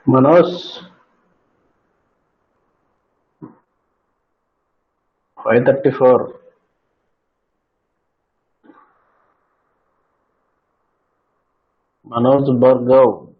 Manoj, 5:34. Manoj Bhargav.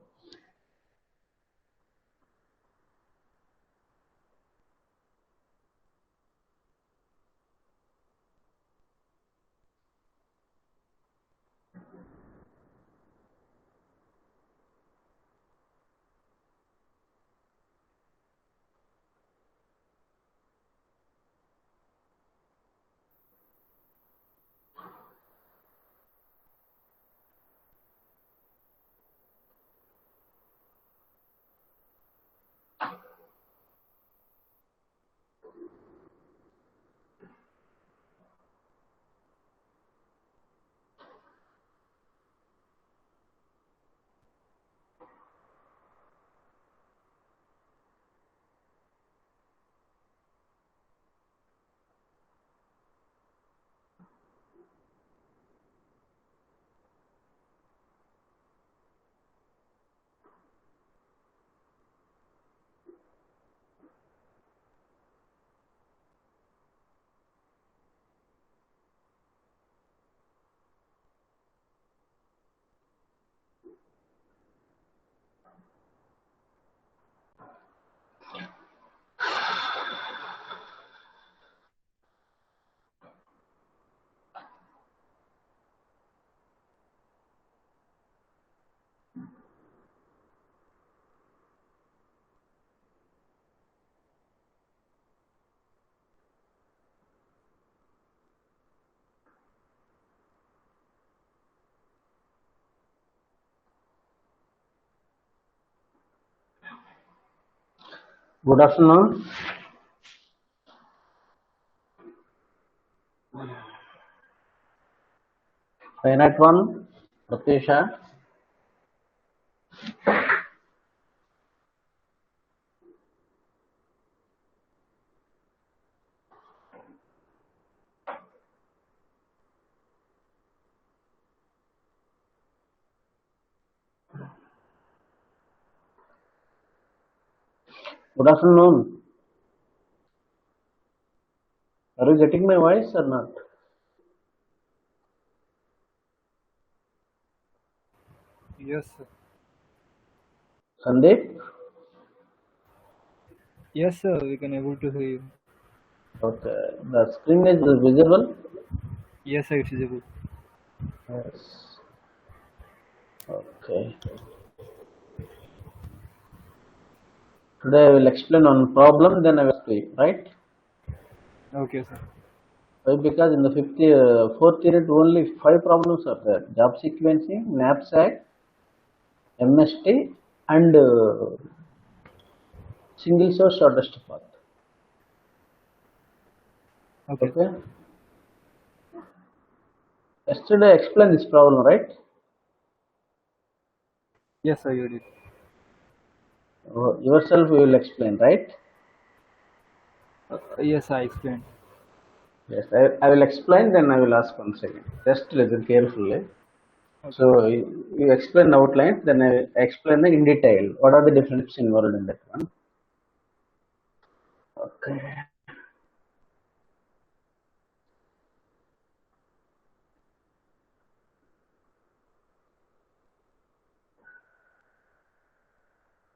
Good afternoon. Finite one, Pratyusha. Good afternoon. Are you getting my voice or not? Yes, sir. Sandeep? Yes, sir. We can able to hear you. Okay. The screen is visible? Yes, sir. It's visible. Yes. Okay. Today I will explain one problem, then I will speak, right? Okay, sir. Why? Because in the fourth unit only 5 problems are there: job sequencing, knapsack, MST, and single source shortest path. Okay. Okay. Yesterday I explained this problem, right? Yes, sir, you did. Yourself you will explain, right? Yes, I explained. Yes, I will explain, then I will ask once again. Just listen carefully. Okay. So you explain the outlines, then I explain in detail. What are the different steps involved in that one? Okay.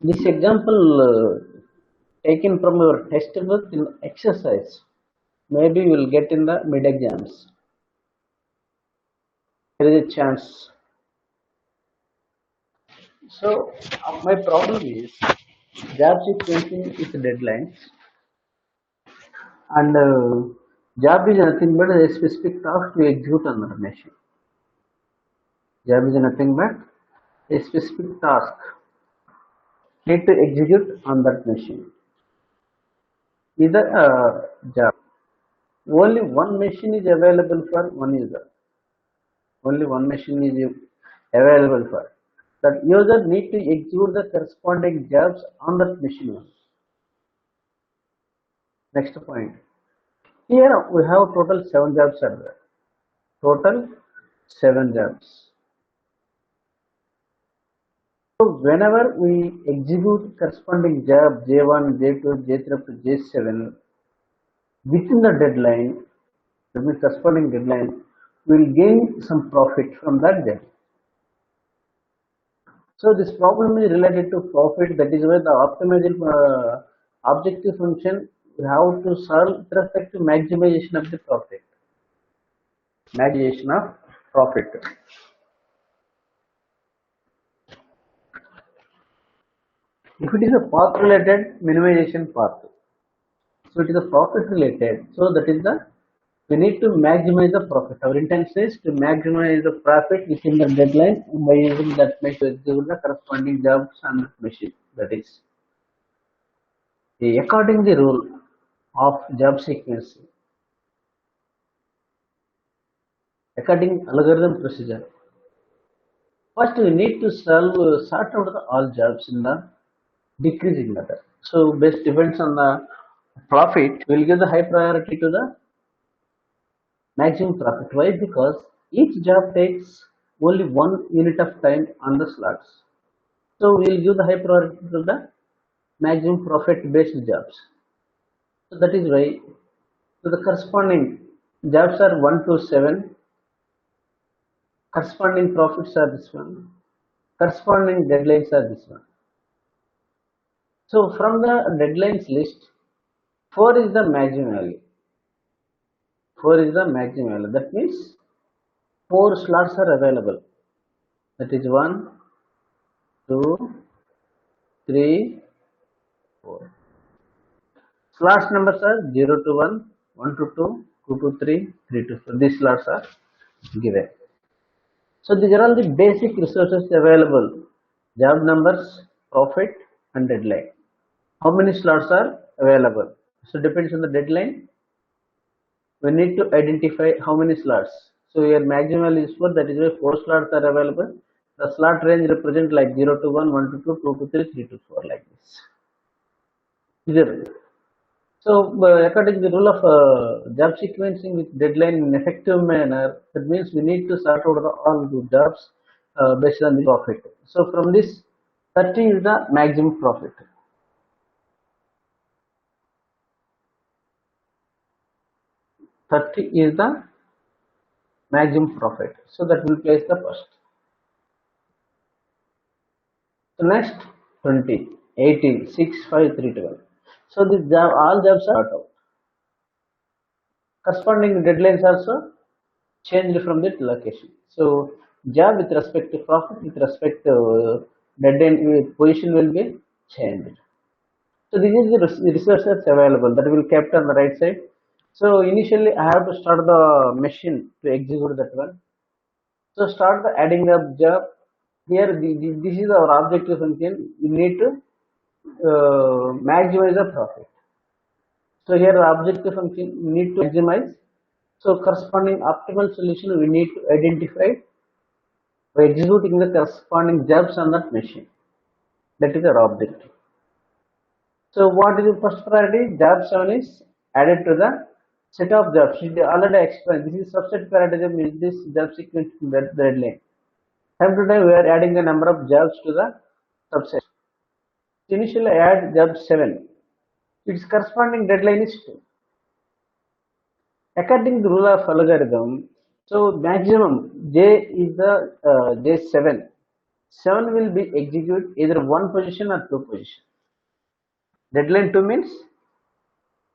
This example taken from your textbook in exercise. Maybe you will get in the mid exams. There is a chance. So my problem is job sequencing with deadlines, and job is nothing but a specific task to execute on the machine. Job is nothing but a specific task need to execute on that machine. Is a job. Only one machine is available for one user. Only one machine is available for. That user need to execute the corresponding jobs on that machine only. Next point. Here we have total 7 jobs are there. Total 7 jobs. So whenever we execute corresponding job J1, J2, J3 up to J7 within the deadline, that means corresponding deadline, we will gain some profit from that job. So this problem is related to profit. That is why the optimization objective function we have to solve with respect to maximization of the profit. Maximization of profit. If it is a path related, minimization path. So it is a profit related. So that is the we need to maximize the profit. Our intention is to maximize the profit within the deadline by using that method to execute the corresponding jobs on the machine. That is according the rule of job sequence, according algorithm procedure. First, we need to sort out all jobs in the decreasing method. So, based depends on the profit. We'll give the high priority to the maximum profit. Why? Because each job takes only 1 unit of time on the slots. So, we'll give the high priority to the maximum profit based jobs. So, that is why. So, the corresponding jobs are 1 to 7. Corresponding profits are this one. Corresponding deadlines are this one. So from the deadlines list, 4 is the maximum value. 4 is the maximum value. That means 4 slots are available. That is 1, 2, 3, 4. Slots numbers are 0 to 1, 1 to 2, 2 to 3, 3 to 4. These slots are given. So these are all the basic resources available. Job numbers, profit and deadline. How many slots are available? So depends on the deadline. We need to identify how many slots. So your maximum value is 4, that is why 4 slots are available. The slot range represent like 0 to 1, 1 to 2, 2 to 3, 3 to 4 like this. Zero. So according to the rule of job sequencing with deadline in effective manner, that means we need to sort out all the jobs based on the profit. So from this 30 is the maximum profit. 30 is the maximum profit. So that will place the first. So next 20, 18, 6, 5, 3, 12. So this job, all jobs are out. Corresponding deadlines also changed from that location. So job with respect to profit, with respect to deadline position will be changed. So this is the resources available that will kept on the right side. So initially I have to start the machine to execute that one. So start the adding up job. Here this is our objective function. You need to maximize the profit. So here the objective function we need to maximize. So corresponding optimal solution we need to identify by executing the corresponding jobs on that machine. That is our objective. So what is the first priority? Job 7 is added to the set of jobs. It already explained. This is subset paradigm is this job sequence deadline. Time to time we are adding the number of jobs to the subset. Initially add job 7. Its corresponding deadline is 2. According to the rule of algorithm, so maximum J is the J7. 7 will be executed either one position or two position. Deadline 2 means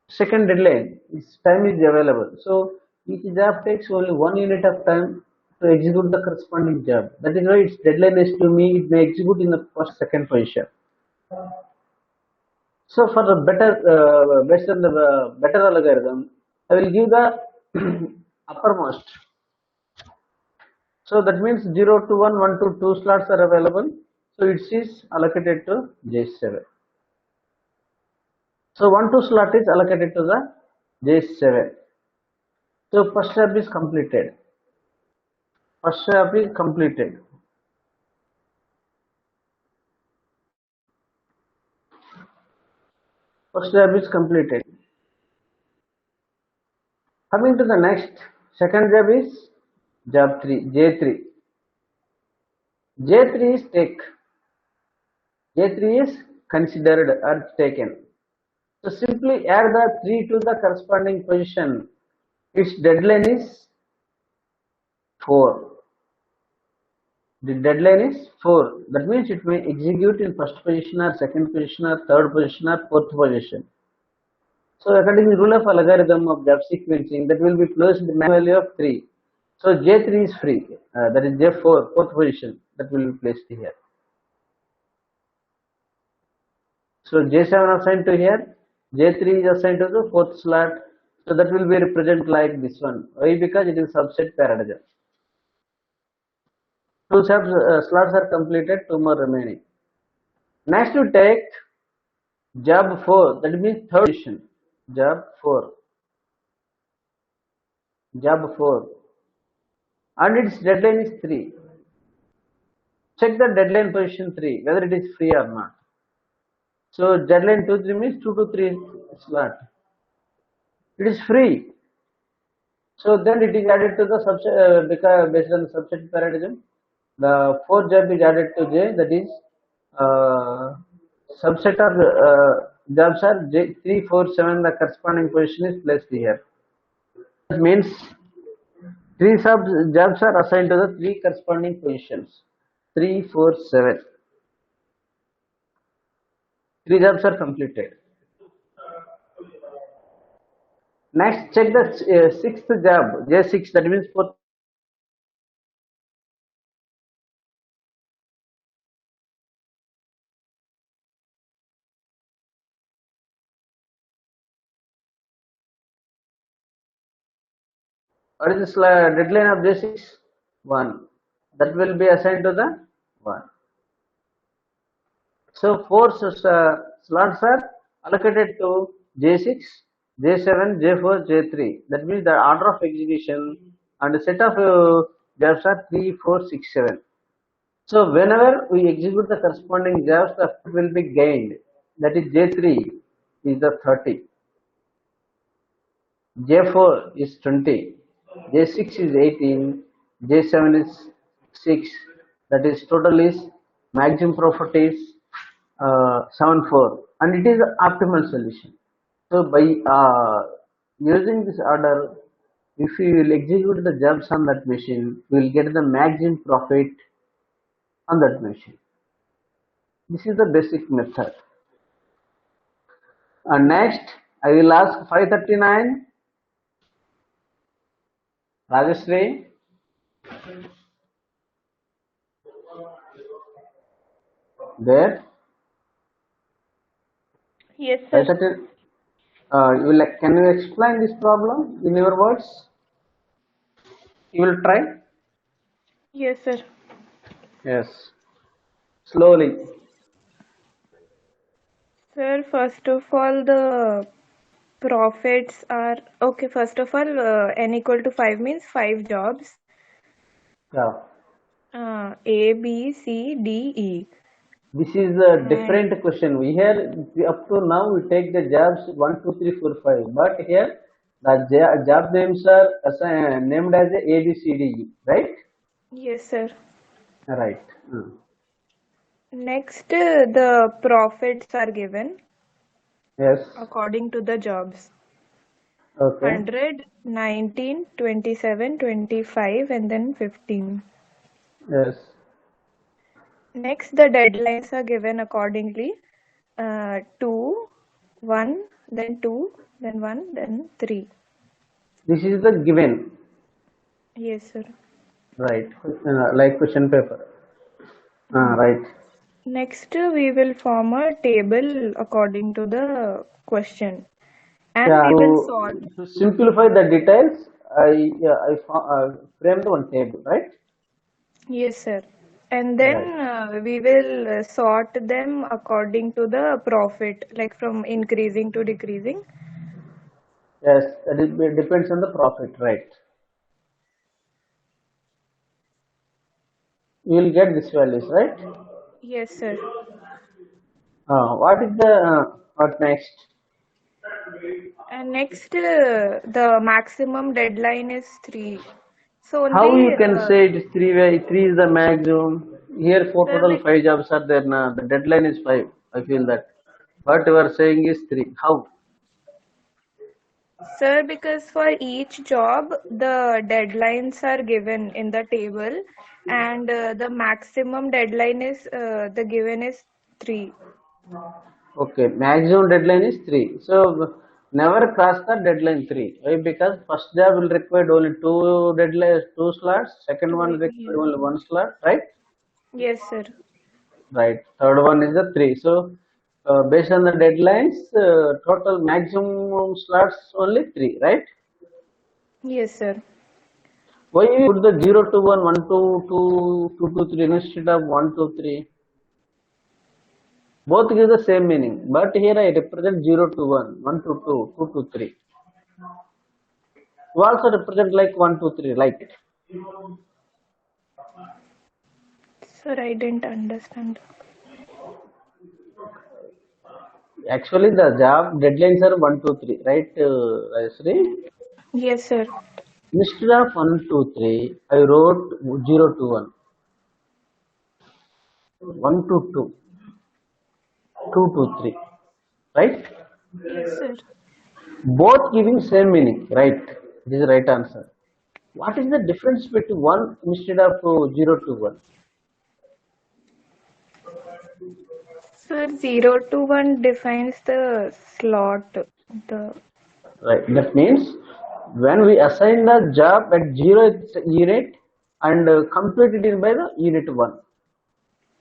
second deadline is time is available. So each job takes only 1 unit of time to execute the corresponding job. That is why its deadline is to me it may execute in the first second position. So for the better based on the better algorithm, I will give the uppermost. So that means 0 to 1, 1 to 2 slots are available. So it is allocated to J7. So 1 2 slot is allocated to the J7. So first job is completed. First job is completed. First job is completed. Coming to the next, second job is job 3, J3. J3 is take. J3 is considered or taken. So simply add the 3 to the corresponding position. Its deadline is 4. The deadline is 4. That means it may execute in first position or second position or third position or fourth position. So according to the rule of algorithm of job sequencing, that will be placed the max value of 3. So J3 is free. That is J4, fourth position. That will be placed here. So J7 assigned to here. J3 is assigned to the fourth slot. So that will be represented like this one. Why? Because it is subset paradigm. Two slots are completed, two more remaining. Next to take job 4, that means third position. Job 4. Job 4. And its deadline is 3. Check the deadline position 3, whether it is free or not. So deadline 2 3 means 2 to 3 slot. It is free. So then it is added to the subset because based on the subset paradigm. The fourth job is added to J, that is subset of jobs are J 3 4 7. The corresponding position is placed here. That means three jobs are assigned to the three corresponding positions. 3 4 7. Three jobs are completed. Next, check the sixth job J6. That means fourth. What is the deadline of J6? 1. That will be assigned to the 1. So four slots are allocated to J6, J7, J4, J3. That means the order of execution and the set of jobs are 3, 4, 6, 7. So whenever we execute the corresponding jobs, the effort will be gained. That is J3 is the 30. J4 is 20. J6 is 18. J7 is 6. That is total is maximum profit is 7 4, and it is the optimal solution. So by using this order, if we will execute the jobs on that machine, we will get the maximum profit on that machine. This is the basic method. And next, I will ask 539. Rajashree, there. Yes, sir. 530. Can you explain this problem in your words? You will try? Yes, sir. Yes. Slowly. Sir, first of all, the profits are okay. First of all, n equal to 5 means 5 jobs. Yeah. A, B, C, D, E. This is a And different question. We here up to now we take the jobs 1, 2, 3, 4, 5. But here the job names are named as A, B, C, D, E. Right? yes, sir. Right. Hmm. Next, the profits are given Yes. according to the jobs. Okay. 100, 19, 27, 25, and then 15. Yes. Next, the deadlines are given accordingly. 2, 1, then 2, then 1, then 3. This is the given. Yes, sir. Right. Like question paper. Right. Next, we will form a table according to the question, and Yeah. we will sort. To simplify the details, I framed one table. Right. Yes, sir. And Right. then we will sort them according to the profit, like from increasing to decreasing. Yes. That it depends on the profit. Right. You will get these values. Right. Yes, sir. What is the what next? And next, the maximum deadline is 3. So How you only, can say it is three is the maximum? Here for sir, total five jobs are there now. The deadline is five. I feel that. What you are saying is three. How? sir, because for each job, the deadlines are given in the table, and the maximum deadline is the given is 3. Okay, maximum deadline is three. So never cross the deadline three. Why? Because first job will require only two deadlines, two slots. Second one require only one slot, right? Yes, sir. Right. Third one is the three. So based on the deadlines, total maximum slots only three, right? Yes, sir. Why you put the 0 to 1, 1 to 2, 2 to 3 instead of 1 to 3? Both give the same meaning. But here I represent 0 to 1, 1 to 2, 2 to 3. You also represent like 1 to 3, like. Sir, I didn't understand. Actually, the job deadlines are 1 to 3, right, Rajashree? Yes, sir. Instead of 1 to 3, I wrote 0 to 1, 1 to 2, 2 to 3, right? Yes, sir. Both giving same meaning, right? This is the right answer. What is the difference between 1 instead of 0 to 1? Sir, 0 to 1 defines the slot. The Right. That means when we assign the job at 0th unit and complete it in by the unit 1,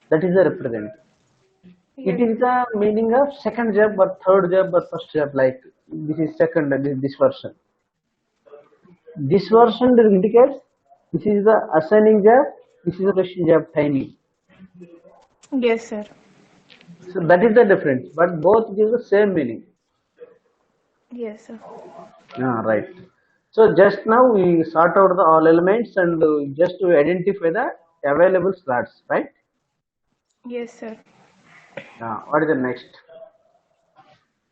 that is the represent. It yes, is the meaning of second job or third job or first job, like this is second, this version. This version indicates this is the assigning job, this is the question job timing. yes, sir. So that is the difference, but both give the same meaning. Yes, sir. Right. So just now we sort out the all elements and just to identify the available slots, right? Yes, sir. What is the next?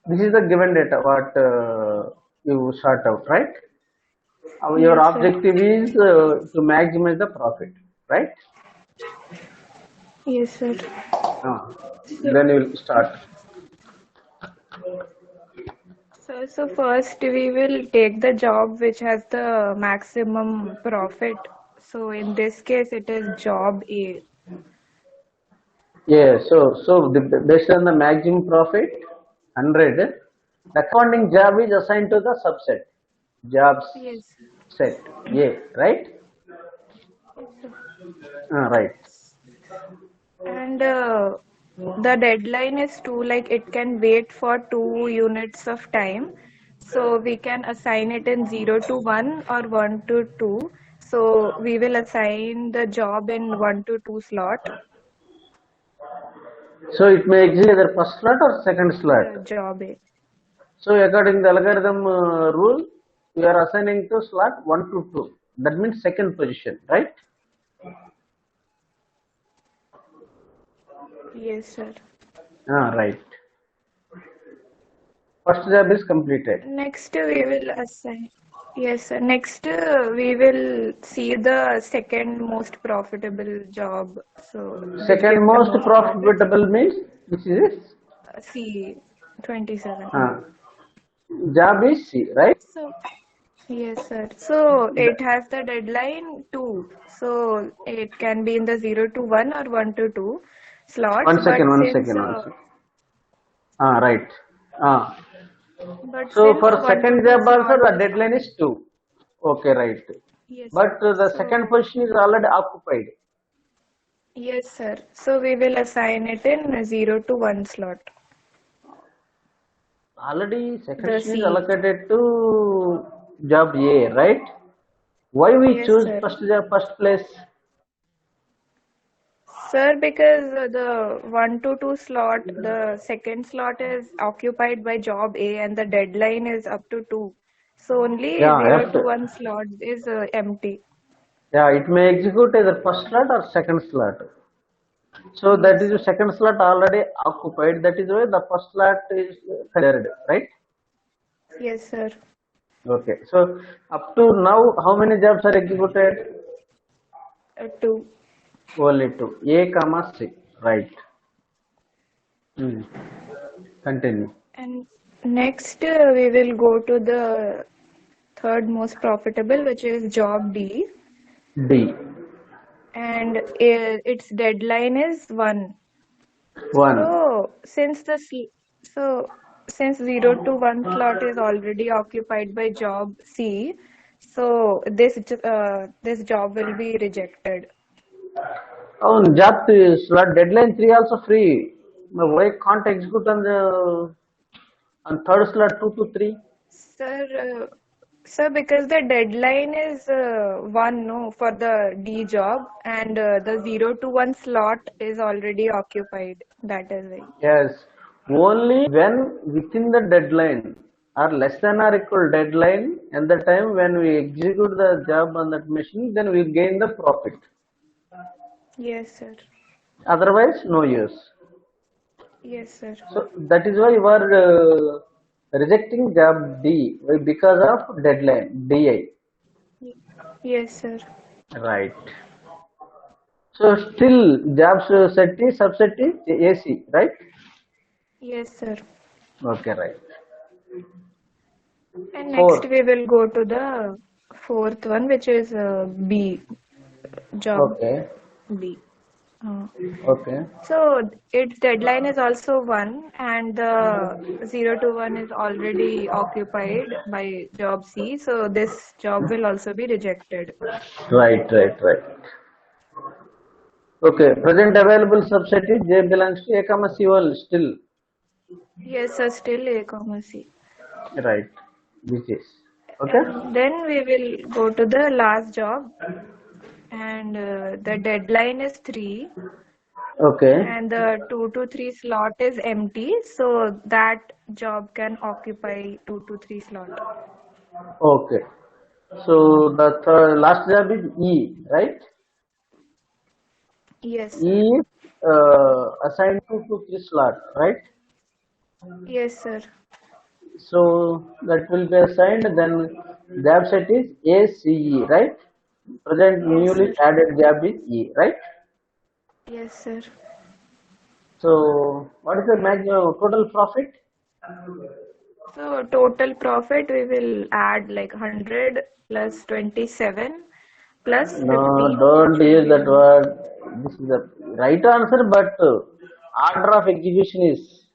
This is the given data what you sort out, right? Your Yes, sir. objective is to maximize the profit, right? Yes, sir. Then you will start. So first we will take the job which has the maximum profit. So in this case, it is job A. Yeah. Based on the maximum profit, 100, the accounting job is assigned to the subset jobs Yes. set A, right? Yes, sir. Right. And the deadline is 2, like it can wait for 2 units of time. So we can assign it in 0 to 1 or 1 to 2. So we will assign the job in 1 to 2 slot, So it may exist either first slot or second slot. the job A. So according to the algorithm rule, we are assigning to slot 1 to 2. That means second position, right? Yes, sir. Right. First job is completed. Next, we will assign. Yes, sir. Next, we will see the second most profitable job. So, which Second gives the most most profit. profitable means, which is it? C 27. Job is C, right? So, yes, sir. So, it has the deadline 2. So, it can be in the 0 to 1 or 1 to 2 slots. One second, one second, one second. Right. But So since for 1 to second 2 job also slot the is, deadline is 2. Okay, right. yes, But the second so, position is already occupied. yes, sir. So, we will assign it in 0 to 1 slot. Already second The position is C. allocated to job A, right? Why we Yes, choose sir. first job, first place? Sir, because the 1 to 2 slot, the second slot is occupied by job A and the deadline is up to 2. So only Yeah, 0 to after. 1 slot is empty. Yeah, it may execute either first slot or second slot. So that Yes, is the second slot already occupied. That is why the first slot is considered, right? yes, sir. Okay. So up to now, how many jobs are executed? 2. Only two. A comma C. Right. Hmm. Continue. And next, we will go to the third most profitable, which is job D. D. And its deadline is 1. 1. So so since 0 to 1 slot is already occupied by job C, so this job will be rejected. Oh, job slot deadline 3 also free. Why can't execute on the on third slot 2 to 3? Sir, because the deadline is 1, no, for the D job, and the 0 to 1 slot is already occupied. That is why. Yes. Only when within the deadline or less than or equal deadline and the time when we execute the job on that machine, then we gain the profit. Yes, sir. Otherwise, no use. Yes, sir. So that is why you are rejecting job D because of deadline DI. Yes, sir. Right. So still job set is subset is AC, right? Yes, sir. Okay, right. And next Fourth. we will go to the fourth one, which is B, job Okay. B. Uh, Okay. so its deadline is also 1, and the 0 to 1 is already occupied by job C. So this job will also be rejected. Right, right, right. Okay. Present available subset is J belongs to A comma C only still. Yes, sir, still A comma C. Right. Which is okay. And then we will go to the last job, and the deadline is 3. Okay. And the 2 to 3 slot is empty, so that job can occupy 2 to 3 slot. Okay. So the last job is E, right? Yes, E sir. is assigned to 3 slot, right? Yes, sir. So that will be assigned. Then job set is ACE, right? Present Yes, newly sir. added job is E, right? Yes, sir. So what is the maximum total profit? So total profit we will add like 100 plus 27 plus No, 50. It don't should use be that 100. word. This is the right answer, but order of execution is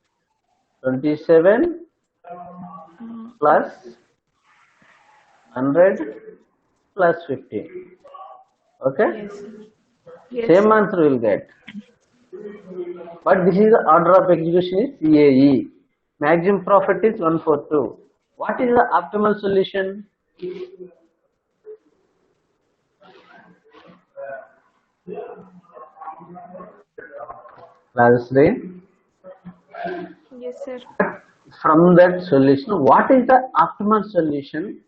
27 plus 100 plus 50. Okay? Yes, sir. Yes, Same sir. answer will get. But this is the order of execution is CAE. Maximum profit is 142. What is the optimal solution? Rajashree, Yes, sir. from that solution, what is the optimal solution?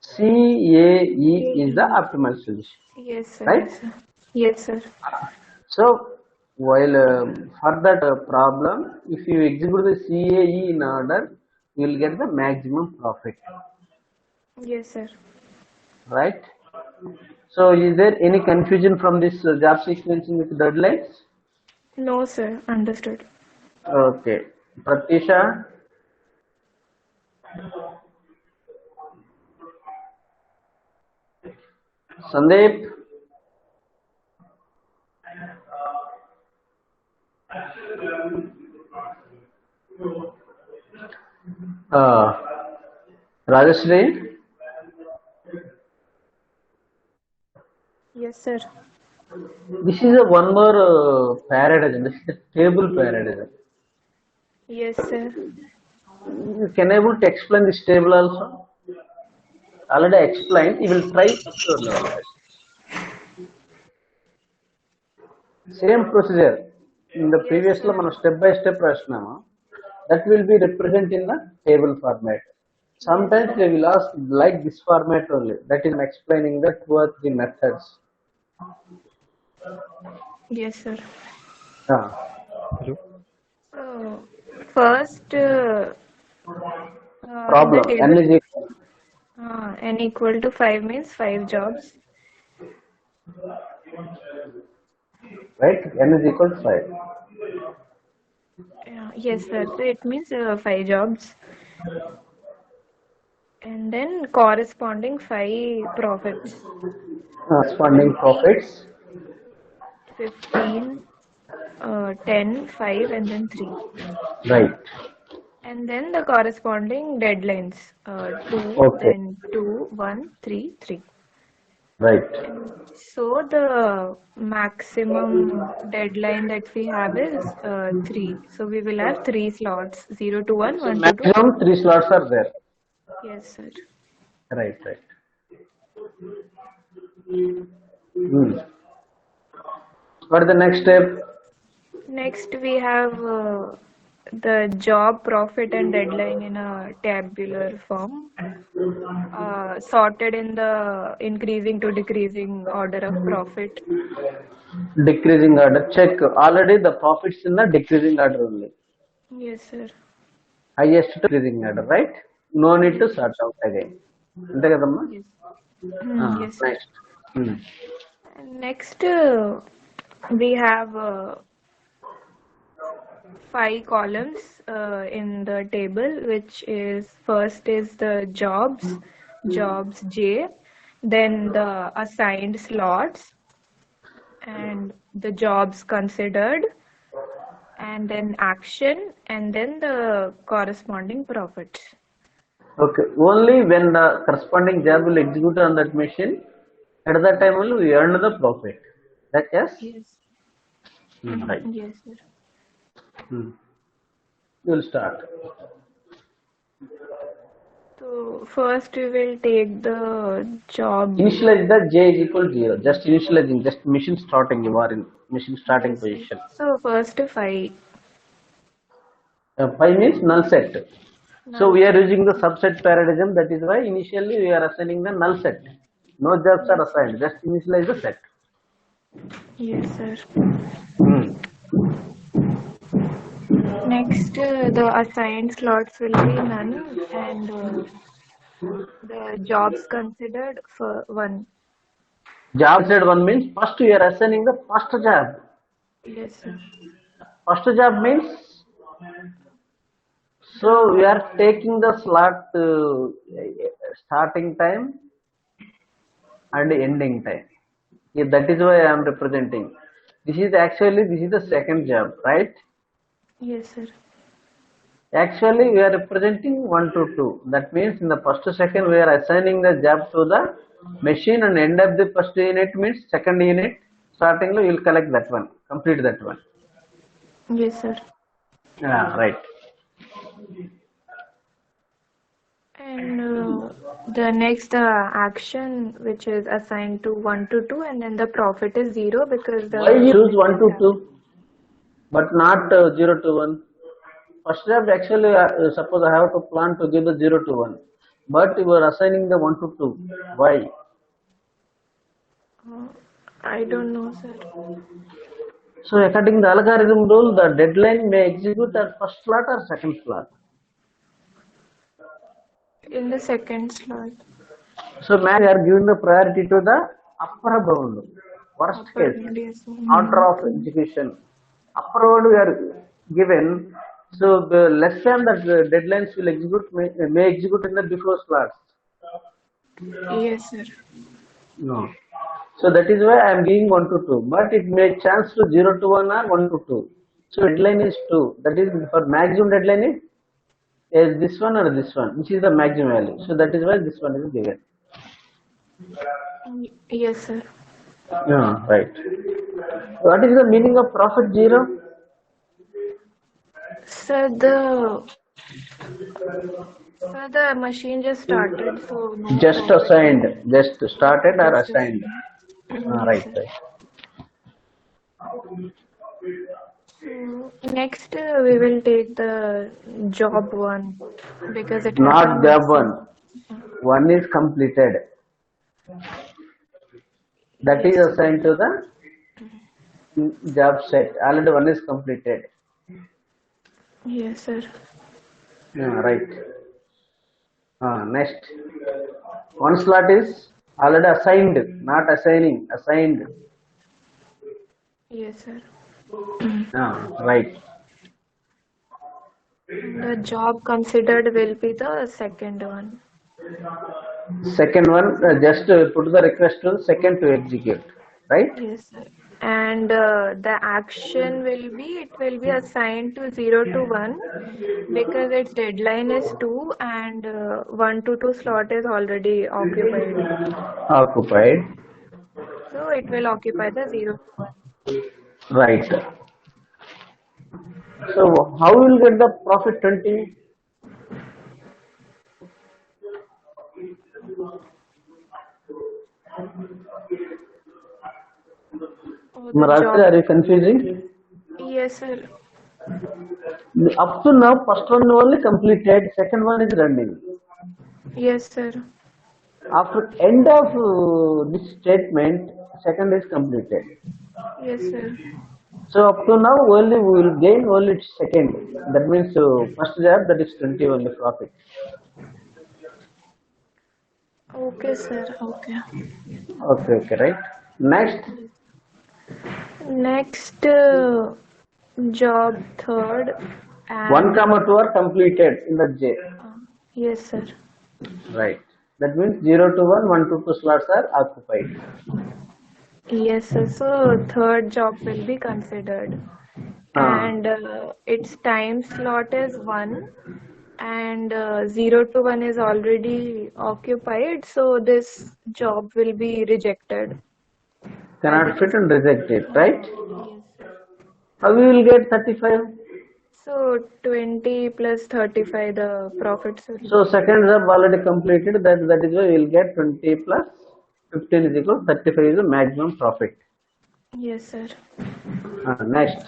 CAE is the optimal solution, Yes, sir. right? Yes, sir. Yes, sir. So, while for that problem, if you execute the CAE in order, you will get the maximum profit, Yes, sir. right? So, is there any confusion from this job sequencing with deadlines? No, sir. Understood. Okay. Pratisha, Sandeep, uh, Rajashree, Yes, sir. this is a one more paradigm. This is a table paradigm. Yes, sir. You can able to explain this table also? Already explained. You will try up to your level. Same procedure. In the Yes, previous లో sir. మనం step by step రాసినాము. That will be represented in the table format. Sometimes they will ask like this format only. That is explaining the 2 or 3 methods. Yes, sir. Ah, Hello. So, first, in the problem. N table, is equal, n equal to 5 means 5 jobs. right? N is equal to 5. Yes, sir. So, it means 5 jobs. And then corresponding 5 profits. Corresponding profits. 15, 10, 5, and then 3. Right. And then the corresponding deadlines 2, Okay. then 2, 1, 3, 3. Right. So the maximum deadline that we have is 3. So we will have 3 slots 0 to 1, 1 to 2. Maximum 3 slots are there. Yes, sir. Right, right. Hmm. What is the next step? Next we have the job profit and deadline in a tabular form, sorted in the increasing to decreasing order of profit. Decreasing order. Check. Already the profits in the decreasing order only. Yes, sir. Highest to decreasing order, right? No need to sort out again. అంతే కదమ్మా? Yes. Yes, sir. Next. Hmm. And next we have 5 columns in the table, which is first is the jobs J, then the assigned slots, and the jobs considered, and then action, and then the corresponding profits. Okay. Only when the corresponding job will execute on that machine, at that time only we earn the profit. That yes? Yes. Right. Yes, sir. Hmm. You will start. So first we will take the job. Initialize the J is equal to 0. Just initializing, just machine starting. You are in machine starting Yes, sir. position. So first 5. 5 means null set. So Null we are set. using the subset paradigm. That is why initially we are assigning the null set. No jobs are assigned. Just initialize the set. Yes, sir. Hmm. Next, the assigned slots will be none, and the jobs considered for 1. Job set 1 means first we are assigning the first job. Yes, sir. First job means, so we are taking the slot starting time and ending time. Yeah, that is why I am representing. This is the second job, right? Yes, sir. Actually, we are representing 1 to 2. That means in the first second we are assigning the job to the machine, and end of the first unit means second unit. Starting you will collect that one, complete that one. Yes, sir. Right. And the next action which is assigned to 1 to 2, and then the profit is 0 because Why the you choose 1 to 2 but not 0 to 1? First step actually, suppose I have to plan to give the 0 to 1, but you are assigning the 1 to 2. Why? I don't know, sir. So according to the algorithm rule, the deadline may execute at first slot or second slot. In the second slot. So man, we are giving the priority to the upper bound. Worst Upper case, bound, yes. order of execution. Upper bound we are given. So the less than that deadlines will execute may execute in the before slots. Yes, sir. No. So that is why I am giving 1 to 2. But it may chance to 0 to 1 or 1 to 2. So deadline is 2. That is for maximum deadline is this one or this one, which is the maximum value. So that is why this one is given. Yes, sir. Yeah, right. What is the meaning of profit 0? Sir, the machine just started, so no Just profit. assigned, just started or Just assigned. yes, Right, sir. right. So next we will take the job 1 because it has Not a job maximum. 1. 1 is completed. That is Yes, assigned to the job set. Already 1 is completed. yes, sir. Yeah, right. Next. 1 slot is already assigned, not assigning, assigned. Yes, sir. Right. And the job considered will be the second one. Second one, just put the request to the second to execute. Right? Yes, sir. And the action will be assigned to 0 to 1 because its deadline is 2 and 1 to 2 slot is already occupied. Occupied. So it will occupy the 0 to 1. Right. So how we will get the profit 20? Oh, the Marasri, job. are you confusing? Yes, sir. Up to now, first one only completed, second one is running. Yes, sir. After end of this statement, second is completed. Yes, sir. So up to now, only we will gain only second. That means first job, that is 20 only profit. Okay, sir. Okay. Okay, right. Next, Next, job third 1, and 2 are completed in the J. yes, sir. Right. That means 0 to 1, 1 to 2 slots are occupied. Yes, sir. So third job will be considered, and its time slot is 1, and 0 to 1 is already occupied. So this job will be rejected as Cannot it fit is. and reject it, right? Yes, sir. How we will get 35? So 20 plus 35, the profits will So be. second job already completed, that is why we will get 20 plus 15 is equal 35 is the maximum profit. Yes, sir. Next.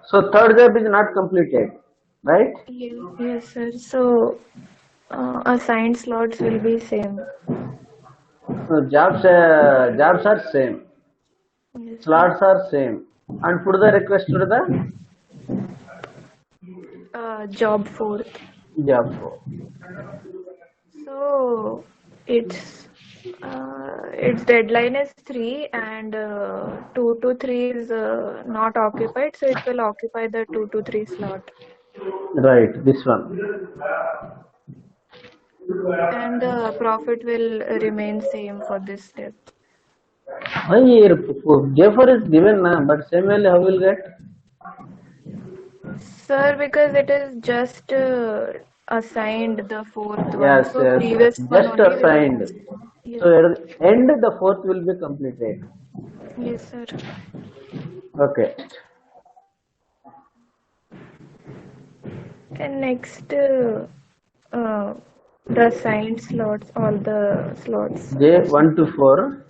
So third job is not completed, right? Yes, sir. So assigned slots will be same. Jobs are same, Yes, sir. slots are same, and put the request to the Job fourth. job 4. So its deadline is 3 and 2 to 3 is not occupied, so it will occupy the 2 to 3 slot. Right, this one. And the profit will remain same for this step. Why here J4 is given, but same value how will get? Sir, because it is just assigned the fourth one, Yes, so yes, previous one just only will be assigned. considered. Yes, So at the end, the fourth will be completed. yes, sir. Okay. And next, the assigned slots, all the slots. J 1 to 4,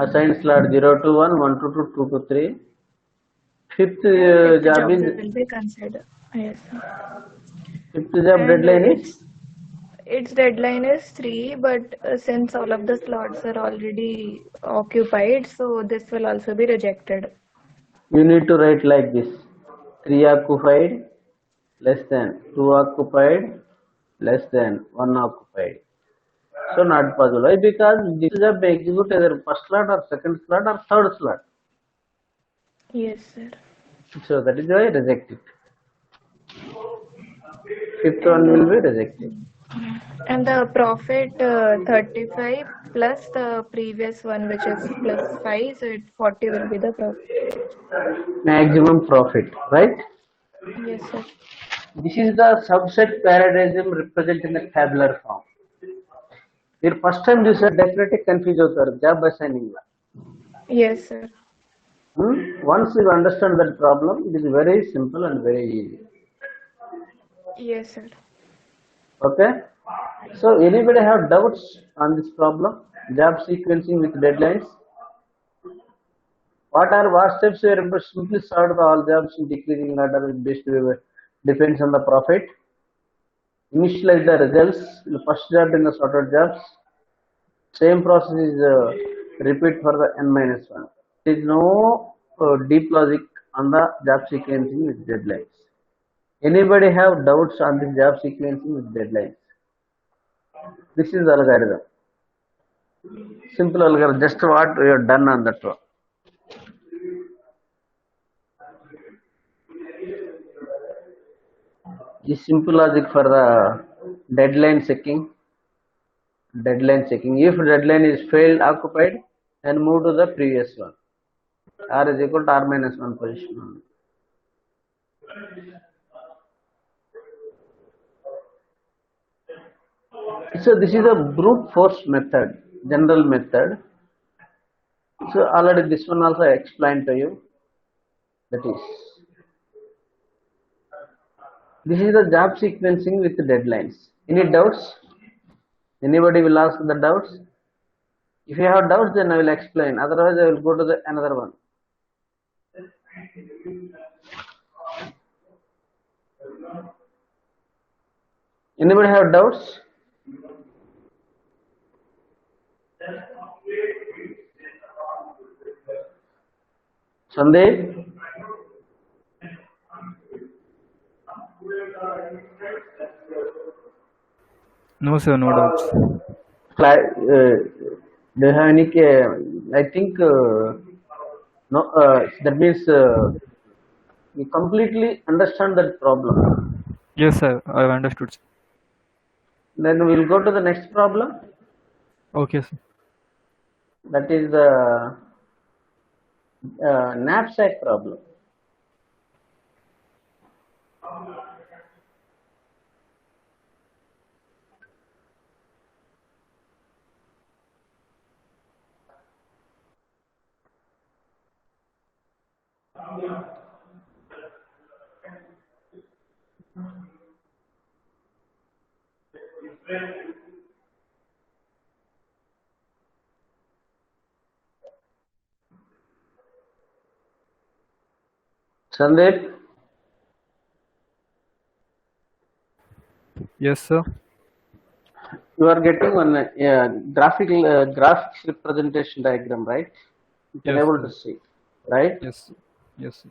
assigned slot 0 to 1, 1 to 2, 2 to 3. Fifth Fifth job job is will be considered. Yes, sir. fifth job And deadline is its deadline is 3, but since all of the slots are already occupied, so this will also be rejected. you need to write like this: 3 occupied less than 2 occupied less than 1 occupied. So not possible. Why? Because this job may execute either first slot or second slot or third slot. Yes, sir. So that is why reject it. Fifth one will be rejected. And the profit 35 plus the previous one, which is plus 5, so 40 will be the profit. Maximum profit, right? Yes, sir. This is the subset parallelism represented in the tabular form. మీరు first time చూసారు definitely confuse అవుతారు job assigning లో. Yes, sir. Once you understand that problem, it is very simple and very easy. Yes, sir. Okay. So anybody have doubts on this problem? Job sequencing with deadlines. What steps we are simply sort all jobs in decreasing order based depends on the profit. Initialize the results. The first job in the sorted jobs. Same process is repeat for the n minus 1. There is no deep logic on the job sequencing with deadlines. Anybody have doubts on this job sequencing with deadlines? This is algorithm. Simple algorithm. Just what we have done on that one. This simple logic for the deadline checking. Deadline checking. If deadline is failed occupied, then move to the previous one. R is equal to R minus 1 position. So this is a brute force method, general method. So already this one also I explained to you. That is, this is the job sequencing with deadlines. Any doubts? Anybody will ask the doubts? If you have doubts, then I will explain. Otherwise, I will go to the another one. Anybody have doubts? Sandeep? No, sir, no doubts. Do you have any? I think no. That means you completely understand that problem. Yes, sir, I have understood, sir. Then we'll go to the next problem. Okay, sir. That is the knapsack problem. Sandeep, Yes, sir. you are getting one graphics representation diagram, right? You can Yes, able to sir. see, right? Yes, yes, sir.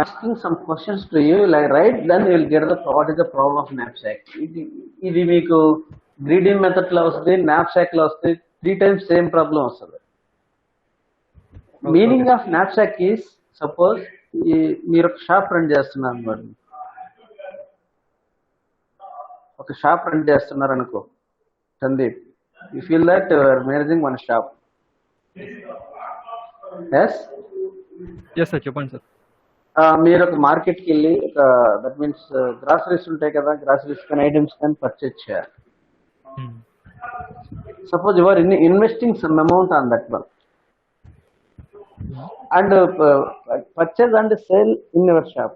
Asking some questions to you, like right, then you will get the what is the problem of knapsack. ఇది మీకు గ్రీడింగ్ method లో వస్తుంది, knapsack లో వస్తుంది, 3 times same problem వస్తుంది. Meaning of knapsack is suppose మీరు ఒక shop run చేస్తున్నారు అనమాట. ఒక షాప్ రన్ చేస్తున్నారు అనుకో Sandeep, you feel that your managing one shop. Yes, yes sir, చెప్పండి సార్. మీరు ఒక మార్కెట్కి వెళ్ళి దట్ మీన్స్ గ్రాసరీస్ ఉంటాయి కదా, గ్రాసరీస్ కానీ ఐటమ్స్ కానీ పర్చేజ్ చేయాలి. Suppose you are investing some amount on that one and purchase and sell in your shop.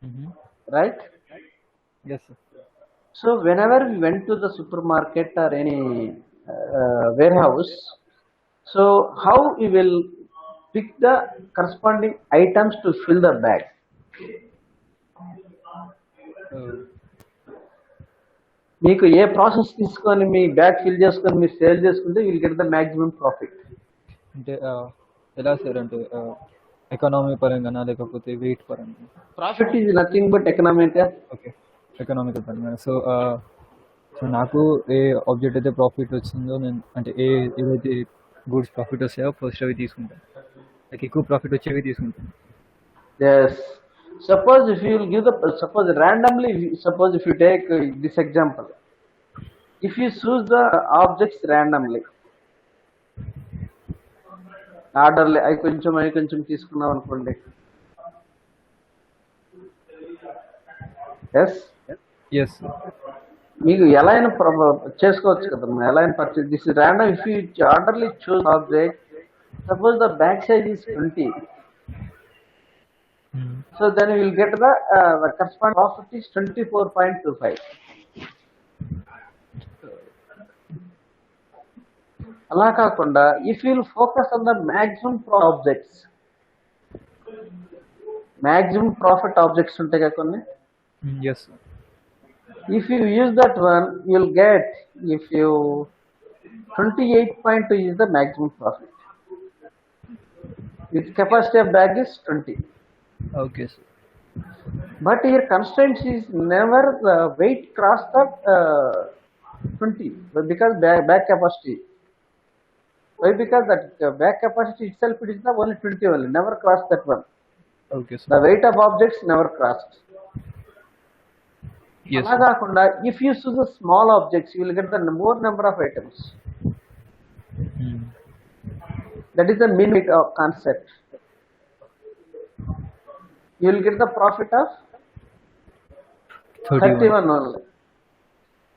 Mm-hmm. right? Yes, sir. So whenever we went to the supermarket or any warehouse, so how we will pick the corresponding items to fill the bag? Uh, మీకు ఏ process తీసుకొని మీ bag fill చేసుకొని మీరు sale చేసుకుంటే will get the maximum profit. అంటే ఎలా sir అంటే economy పరంగానా లేకపోతే wait పరంగా? Profit is nothing but economic. Okay, economical పరంగా. సో సో నాకు ఏ ఆబ్జెక్ట్ అయితే ప్రాఫిట్ వచ్చిందో నేను అంటే ఏదైతే గూడ్స్ ప్రాఫిట్ వస్తాయో ఫస్ట్ అవి తీసుకుంటాను, లైక్ ఎక్కువ ప్రాఫిట్ వచ్చేవి తీసుకుంటాను. Yes. Suppose if you will give the suppose randomly, suppose if you take this example, if you choose the objects randomly, orderly అవి కొంచెం తీసుకున్నాం అనుకోండి. ఎస్, ఎస్, మీకు ఎలా అయినా చేసుకోవచ్చు కదమ్మా, ఎలా అయినా purchase. This is random. If you orderly choose object, suppose the back size is 20, so then you will get the corresponding profit is 24.25. అలా కాకుండా if you will focus on the maximum objects, maximum profit objects ఉంటాయి కదా కొన్ని. Yes, if you use that one, you'll get, if you 28.2 is the maximum profit. Its capacity of bag is 20. Okay sir. But here constraints is never weight cross the 20, because bag capacity. Why? Because that bag capacity itself, it is the only 20 only, never cross that one. Okay sir. The weight of objects never crossed. Yes, అలా కాకుండా if you choose the small objects, you will get the more number of items. That is the mean weight of concept. You will get the profit of 31 only.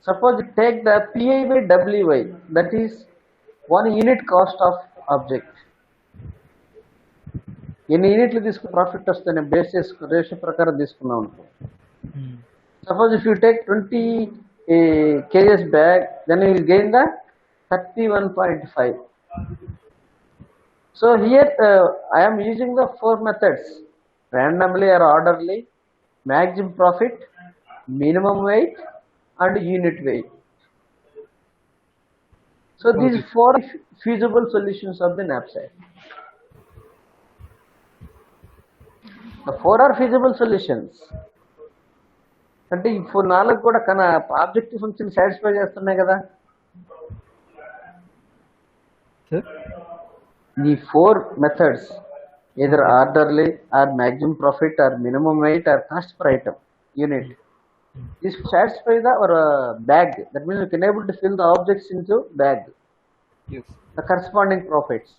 Suppose you take the PI by WY, that is 1 unit cost of object. ఎన్ని యూనిట్లు తీసుకుని profit వస్తే base చేసుకుని ratio ప్రకారం తీసుకున్నాం అనుకో. Suppose if you take 20 kgs bag, then you will gain the 31.5. So here I am using the 4 methods: randomly or orderly, maximum profit, minimum weight, and unit weight. So these 4 feasible solutions of the knapsack. The 4 are feasible solutions. అంటే ఇప్పుడు 4 కూడా objective function satisfy చేస్తున్నాయి కదా. ఈ 4 methods, either orderly or maximum profit or minimum weight or cost per item unit, this satisfy the or bag. That means you can able to fill the objects into bag. Yes. The corresponding profits.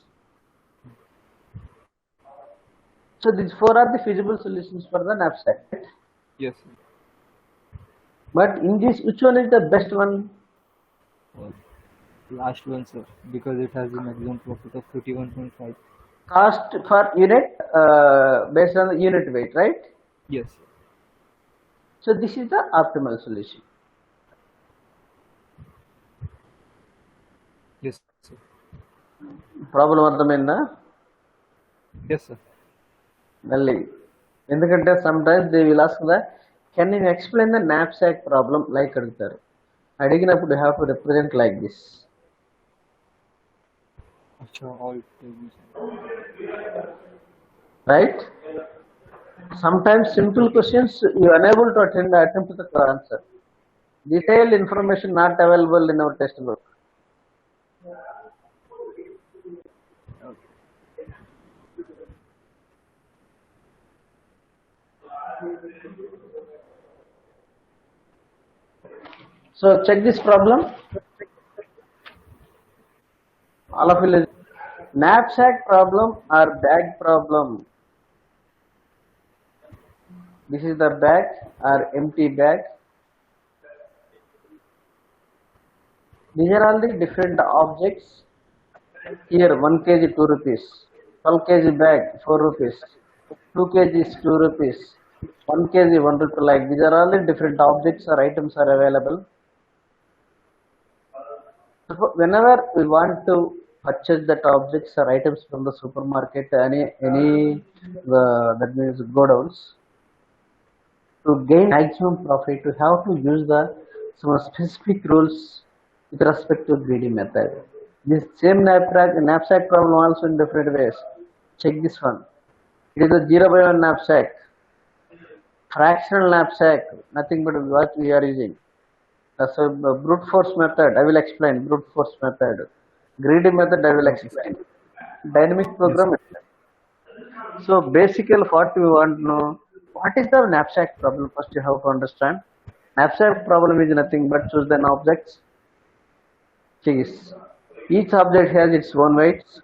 So these 4 are the feasible solutions for the knapsack. Yes. But in this, which one is the best one? Last one, sir, because it has a maximum profit of 31.5. Cost per unit based on the unit weight, right? Yes. So this is the optimal solution. Yes, sir. Problem అర్థమైందా? Yes, sir. మళ్ళీ ఎందుకంటే some times they will ask they can you explain the knapsack problem like అడుగుతారు. అడిగినప్పుడు you have to represent like this. Right? Sometimes simple questions you are unable to attempt the answer. Detailed information not available in our textbook. So check this problem. All of you, knapsack problem or bag problem. This is the bag or empty bag. These are all the different objects. Here 1 kg 2 rupees, 12 kg bag 4 rupees, 2 kg is 2 rupees, 1 kg, 1 rupee, like these are all the different objects or items are available. So whenever we want to purchase that objects or items from the supermarket, any that means godowns, to gain maximum profit, you have to use the some specific rules with respect to greedy method. This same knapsack problem also in different ways. Check this one. It is a 0/1 knapsack, fractional knapsack, nothing but what we are using. That's a brute force method. I will explain brute force method. Greedy method I will Okay, sir. explain. Dynamic Yes. program. So basically what we want to know, what is the knapsack problem? First you have to understand. Knapsack problem is nothing but choose an object. Each object has its own weights.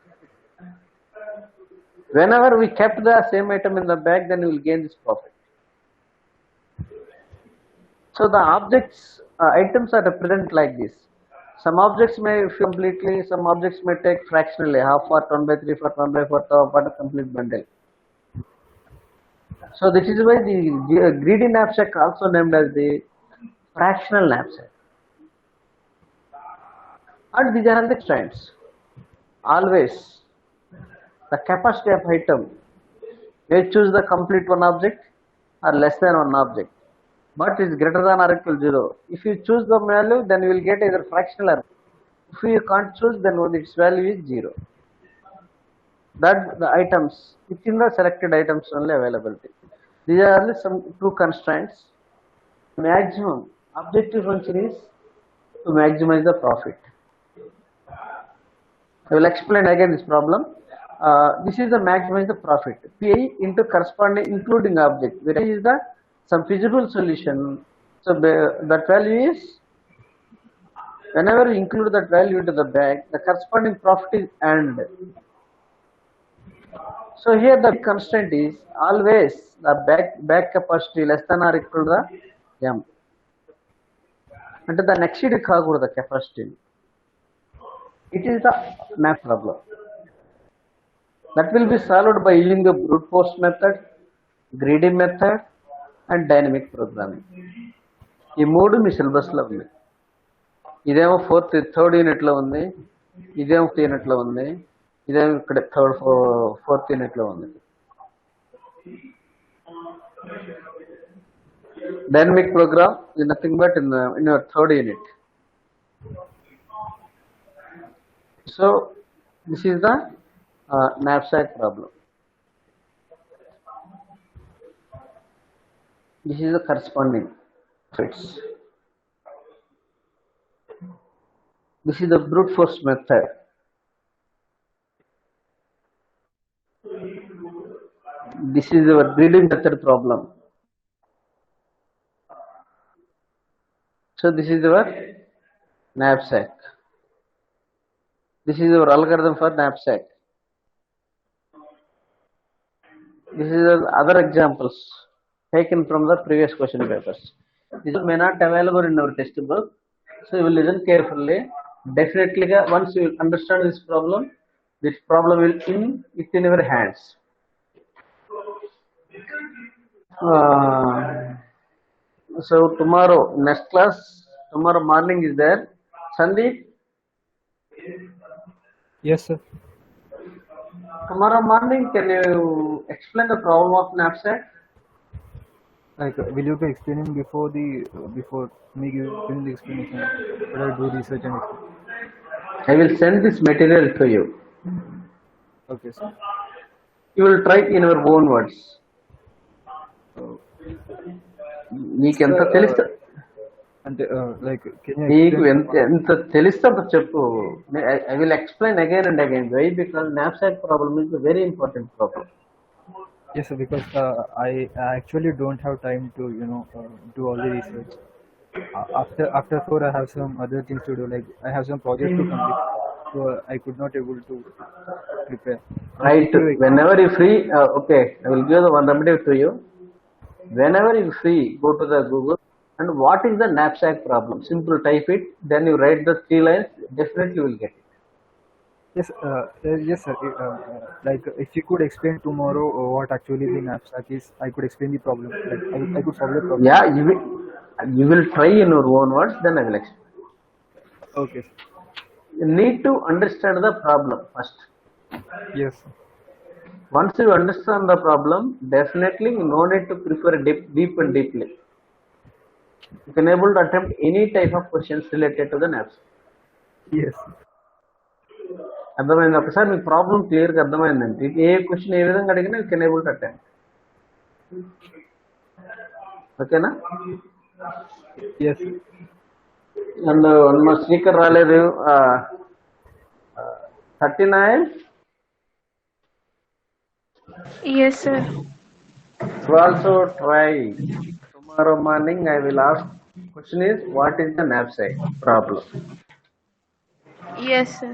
Whenever we kept the same item in the bag, then we will gain this profit. So the objects, items are represented like this. Some objects may fill completely, some objects may take fractionally, half part, 1/3 part, 1/4 part, a complete bundle. So this is why the greedy knapsack also named as the fractional knapsack. And these are the constraints. Always the capacity of item may choose the complete one object or less than one object, but is greater than or equal to 0. If you choose the value, then you will get either fractional or if you can't choose, then its value is 0. That the items within the selected items only availability. These are only some two constraints. Maximum objective function is to maximize the profit. I will explain again this problem. This is the maximize the profit. Pi into corresponding including object. Where is the some feasible solution? So that value is whenever you include that value into the bag, the corresponding profit is earned. So here the constraint is always the bag capacity less than or equal to the m. And the next sheet the capacity. It is the map problem. That will be solved by using the brute force method, greedy method, and dynamic programming. ఈ మూడు మీ సిలబస్లో ఉంది. ఇదేమో third యూనిట్లో ఉంది, ఇదేమో యూనిట్లో ఉంది, ఇదేమో ఇక్కడ ఫోర్త్ యూనిట్లో ఉంది. Dynamic program is nothing but in your third unit. So this is the knapsack problem. This is the corresponding fits. This is the brute force method. This is our greedy method problem. So this is our knapsack. This is our algorithm for knapsack. This is other examples taken from the previous question papers. These may not available in our textbook, so you will listen carefully. Definitely, once you understand this problem will within your hands. So tomorrow, next class, tomorrow morning is there. Sandeep? Yes, sir. Tomorrow morning, can you explain the problem of knapsack? Like, will you be explaining before me giving the explanation? Will I do research and explain? I will send this material to you. Okay, sir. You will try in your own words. నీకు ఎంత తెలుసు అంటే like నీకు ఎంత తెలుస్తే అంత చెప్పు. I will explain again and again. Why? Because knapsack problem is a very important problem. Yes, sir, because I actually don't have time to do all the research. After 4 I have some other things to do, like I have some projects to complete, so I could not able to prepare. Right. Whenever you free, okay, I will give the one remedy to you. Whenever you free, go to the Google and what is the knapsack problem? Simple type it, then you write the 3 lines, definitely you will get it. Yes, yes, sir. Like, if you could explain tomorrow what actually the knapsack is, I could explain the problem. Like, I could solve the problem. Yeah, you will try in your own words, then I will explain. Okay. You need to understand the problem first. Yes. Once you understand the problem, definitely no need to prefer deep and deeply. You can able to attempt any type of questions related to the naps. Yes. అర్థమైంది ఒకసారి మీకు problem క్లియర్గా అర్థమైందంటే ఏ question ఏ విధంగా అడిగినా you can able to attempt. ఓకేనా? Yes. And one మా speaker రాలేదు. 39 Yes, sir. you also try tomorrow morning. I will ask question is what is the knapsack problem. Yes, sir.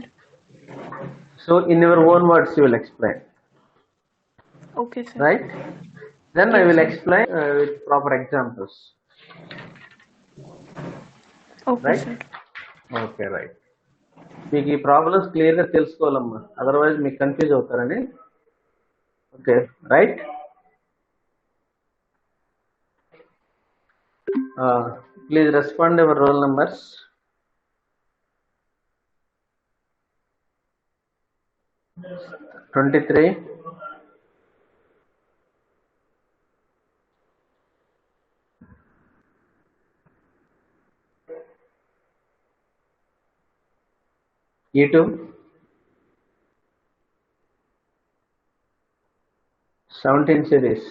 So in your own words you will explain, Okay, sir. right? Then I Yes, will sir. explain with proper examples, Okay, right? sir. Okay right. మీకు ఈ problems క్లియర్గా తెలుసుకోవాలమ్మా, otherwise మీకు confuse అవుతారని. Okay right. Please respond your roll numbers. Twenty, 2, 17 series.